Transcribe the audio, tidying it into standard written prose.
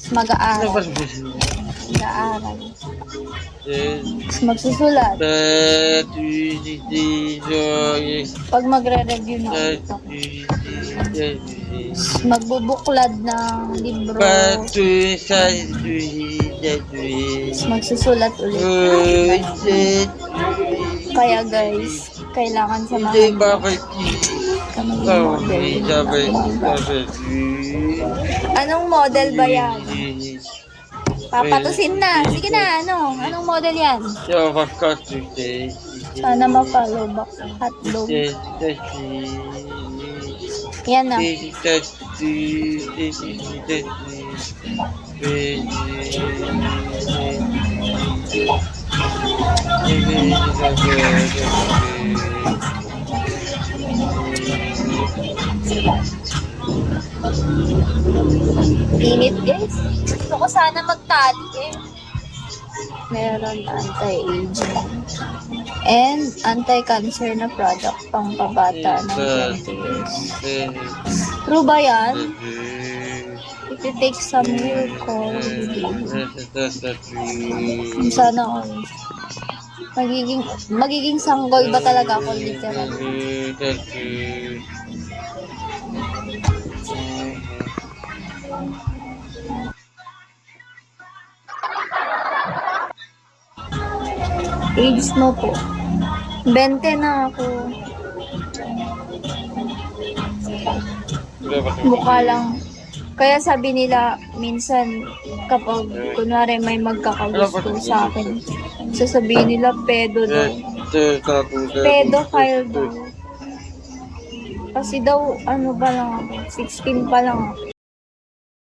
Mag-aaral. Ano ba siya? Mag-aaral. Tapos magsusulat. Pag magre-review ng utak. Magbubuklad ng libro. Tapos magsusulat ulit. Kaya guys, kailangan sa mga anong model ba yan? Papatusin na. Sige na, anong model yan? Sana ma-follow back sa hotdog. Yan na. Init guys. Gusto ko sana magtali eh. Meron anti-aging and anti-cancer na product pang pabata ng 20 years. True ba yan? If you take some will call, sana all. Magiging sanggol ba talaga ako literal? Age mo po. 20 na ako. Mukha lang. Kaya sabi nila, minsan, kapag, kunwari, may magkakagusto sa akin, sasabihin nila, pedo daw. Pedophile daw. Kasi daw, ano pa lang ako, 16 pa lang ako.